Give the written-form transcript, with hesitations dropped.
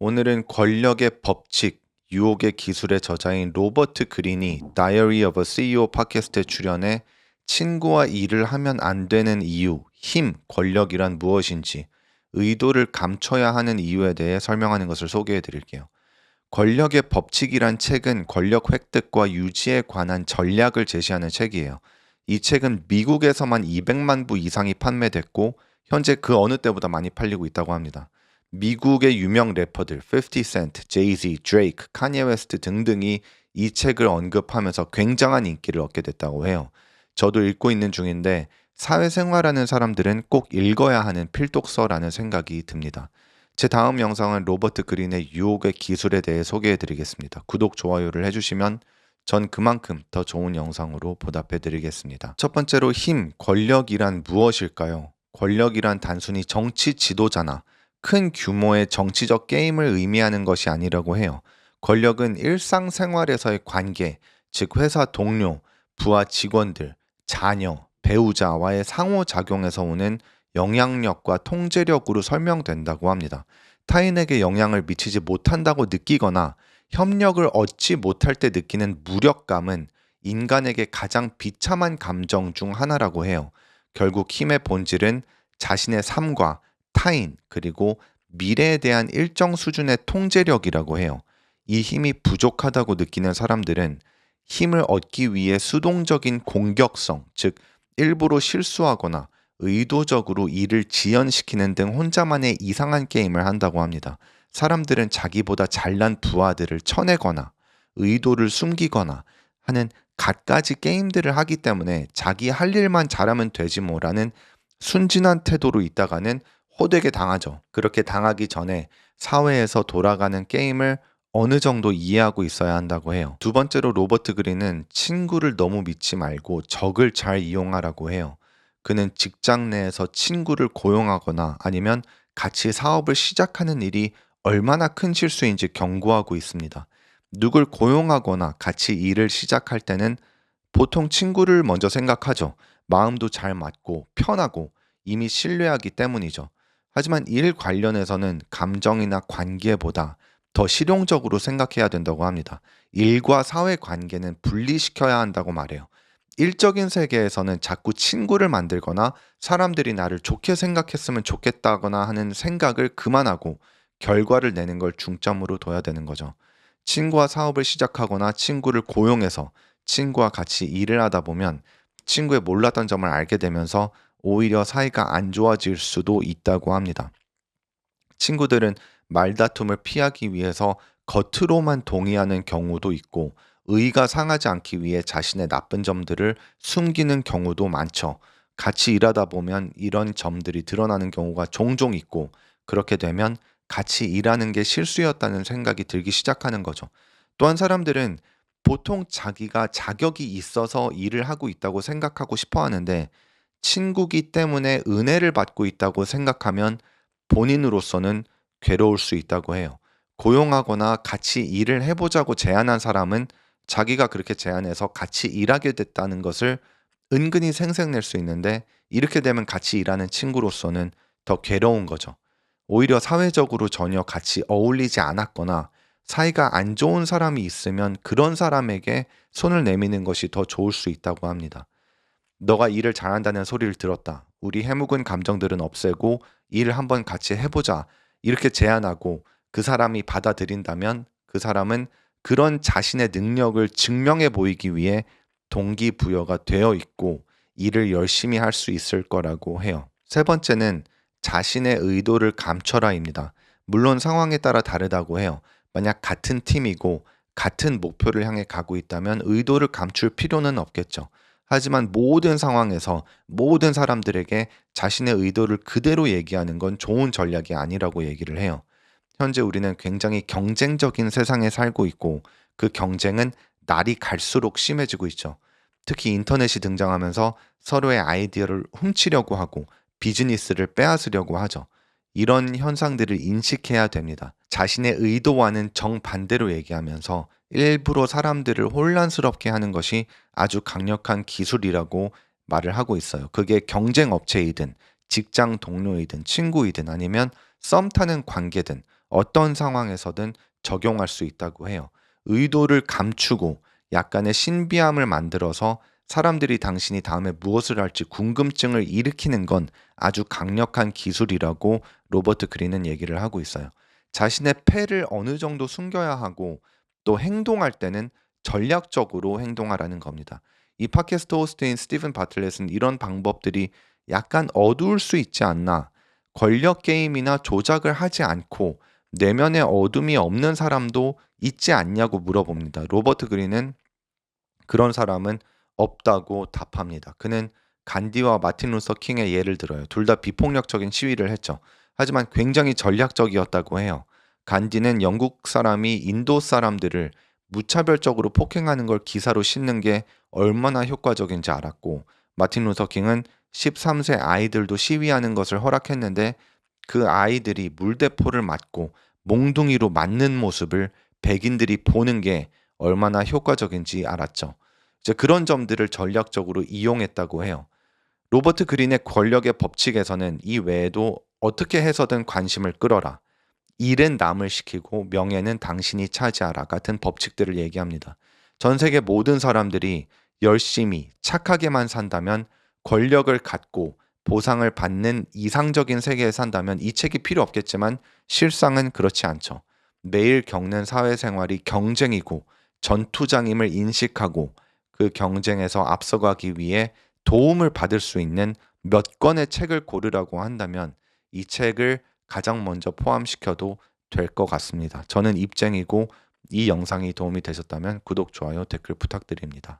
오늘은 권력의 법칙, 유혹의 기술의 저자인 로버트 그린이 Diary of a CEO 팟캐스트에 출연해 친구와 일을 하면 안 되는 이유, 힘, 권력이란 무엇인지, 의도를 감춰야 하는 이유에 대해 설명하는 것을 소개해 드릴게요. 권력의 법칙이란 책은 권력 획득과 유지에 관한 전략을 제시하는 책이에요. 이 책은 미국에서만 200만 부 이상이 판매됐고 현재 그 어느 때보다 많이 팔리고 있다고 합니다. 미국의 유명 래퍼들 50 센트, 제이지, 드레이크, 카니에 웨스트 등등이 이 책을 언급하면서 굉장한 인기를 얻게 됐다고 해요. 저도 읽고 있는 중인데 사회생활하는 사람들은 꼭 읽어야 하는 필독서라는 생각이 듭니다. 제 다음 영상은 로버트 그린의 유혹의 기술에 대해 소개해 드리겠습니다. 구독, 좋아요를 해주시면 전 그만큼 더 좋은 영상으로 보답해 드리겠습니다. 첫 번째로 힘, 권력이란 무엇일까요? 권력이란 단순히 정치 지도자나 큰 규모의 정치적 게임을 의미하는 것이 아니라고 해요. 권력은 일상생활에서의 관계, 즉 회사 동료, 부하 직원들, 자녀, 배우자와의 상호작용에서 오는 영향력과 통제력으로 설명된다고 합니다. 타인에게 영향을 미치지 못한다고 느끼거나 협력을 얻지 못할 때 느끼는 무력감은 인간에게 가장 비참한 감정 중 하나라고 해요. 결국 힘의 본질은 자신의 삶과 타인 그리고 미래에 대한 일정 수준의 통제력이라고 해요. 이 힘이 부족하다고 느끼는 사람들은 힘을 얻기 위해 수동적인 공격성, 즉 일부러 실수하거나 의도적으로 일을 지연시키는 등 혼자만의 이상한 게임을 한다고 합니다. 사람들은 자기보다 잘난 부하들을 쳐내거나 의도를 숨기거나 하는 갖가지 게임들을 하기 때문에 자기 할 일만 잘하면 되지 뭐라는 순진한 태도로 있다가는 호되게 당하죠. 그렇게 당하기 전에 사회에서 돌아가는 게임을 어느 정도 이해하고 있어야 한다고 해요. 두 번째로 로버트 그린은 친구를 너무 믿지 말고 적을 잘 이용하라고 해요. 그는 직장 내에서 친구를 고용하거나 아니면 같이 사업을 시작하는 일이 얼마나 큰 실수인지 경고하고 있습니다. 누굴 고용하거나 같이 일을 시작할 때는 보통 친구를 먼저 생각하죠. 마음도 잘 맞고 편하고 이미 신뢰하기 때문이죠. 하지만 일 관련해서는 감정이나 관계보다 더 실용적으로 생각해야 된다고 합니다. 일과 사회 관계는 분리시켜야 한다고 말해요. 일적인 세계에서는 자꾸 친구를 만들거나 사람들이 나를 좋게 생각했으면 좋겠다거나 하는 생각을 그만하고 결과를 내는 걸 중점으로 둬야 되는 거죠. 친구와 사업을 시작하거나 친구를 고용해서 친구와 같이 일을 하다 보면 친구의 몰랐던 점을 알게 되면서 오히려 사이가 안 좋아질 수도 있다고 합니다. 친구들은 말다툼을 피하기 위해서 겉으로만 동의하는 경우도 있고 의가 상하지 않기 위해 자신의 나쁜 점들을 숨기는 경우도 많죠. 같이 일하다 보면 이런 점들이 드러나는 경우가 종종 있고 그렇게 되면 같이 일하는 게 실수였다는 생각이 들기 시작하는 거죠. 또한 사람들은 보통 자기가 자격이 있어서 일을 하고 있다고 생각하고 싶어 하는데 친구기 때문에 은혜를 받고 있다고 생각하면 본인으로서는 괴로울 수 있다고 해요. 고용하거나 같이 일을 해보자고 제안한 사람은 자기가 그렇게 제안해서 같이 일하게 됐다는 것을 은근히 생색낼 수 있는데 이렇게 되면 같이 일하는 친구로서는 더 괴로운 거죠. 오히려 사회적으로 전혀 같이 어울리지 않았거나 사이가 안 좋은 사람이 있으면 그런 사람에게 손을 내미는 것이 더 좋을 수 있다고 합니다. 너가 일을 잘한다는 소리를 들었다. 우리 해묵은 감정들은 없애고 일을 한번 같이 해보자. 이렇게 제안하고 그 사람이 받아들인다면 그 사람은 그런 자신의 능력을 증명해 보이기 위해 동기부여가 되어 있고 일을 열심히 할 수 있을 거라고 해요. 세 번째는 자신의 의도를 감춰라입니다. 물론 상황에 따라 다르다고 해요. 만약 같은 팀이고 같은 목표를 향해 가고 있다면 의도를 감출 필요는 없겠죠. 하지만 모든 상황에서 모든 사람들에게 자신의 의도를 그대로 얘기하는 건 좋은 전략이 아니라고 얘기를 해요. 현재 우리는 굉장히 경쟁적인 세상에 살고 있고 그 경쟁은 날이 갈수록 심해지고 있죠. 특히 인터넷이 등장하면서 서로의 아이디어를 훔치려고 하고 비즈니스를 빼앗으려고 하죠. 이런 현상들을 인식해야 됩니다. 자신의 의도와는 정반대로 얘기하면서 일부러 사람들을 혼란스럽게 하는 것이 아주 강력한 기술이라고 말을 하고 있어요. 그게 경쟁 업체이든 직장 동료이든 친구이든 아니면 썸 타는 관계든 어떤 상황에서든 적용할 수 있다고 해요. 의도를 감추고 약간의 신비함을 만들어서 사람들이 당신이 다음에 무엇을 할지 궁금증을 일으키는 건 아주 강력한 기술이라고 로버트 그린은 얘기를 하고 있어요. 자신의 패를 어느 정도 숨겨야 하고 또 행동할 때는 전략적으로 행동하라는 겁니다. 이 팟캐스트 호스트인 스티븐 바틀렛은 이런 방법들이 약간 어두울 수 있지 않나, 권력 게임이나 조작을 하지 않고 내면의 어둠이 없는 사람도 있지 않냐고 물어봅니다. 로버트 그린은 그런 사람은 없다고 답합니다. 그는 간디와 마틴 루서 킹의 예를 들어요. 둘 다 비폭력적인 시위를 했죠. 하지만 굉장히 전략적이었다고 해요. 간디는 영국 사람이 인도 사람들을 무차별적으로 폭행하는 걸 기사로 싣는 게 얼마나 효과적인지 알았고, 마틴 루서 킹은 13세 아이들도 시위하는 것을 허락했는데 그 아이들이 물대포를 맞고 몽둥이로 맞는 모습을 백인들이 보는 게 얼마나 효과적인지 알았죠. 이제 그런 점들을 전략적으로 이용했다고 해요. 로버트 그린의 권력의 법칙에서는 이 외에도 어떻게 해서든 관심을 끌어라, 일은 남을 시키고 명예는 당신이 차지하라 같은 법칙들을 얘기합니다. 전 세계 모든 사람들이 열심히 착하게만 산다면, 권력을 갖고 보상을 받는 이상적인 세계에 산다면 이 책이 필요 없겠지만 실상은 그렇지 않죠. 매일 겪는 사회생활이 경쟁이고 전투장임을 인식하고 그 경쟁에서 앞서가기 위해 도움을 받을 수 있는 몇 권의 책을 고르라고 한다면 이 책을 가장 먼저 포함시켜도 될 것 같습니다. 저는 입쟁이고 이 영상이 도움이 되셨다면 구독, 좋아요, 댓글 부탁드립니다.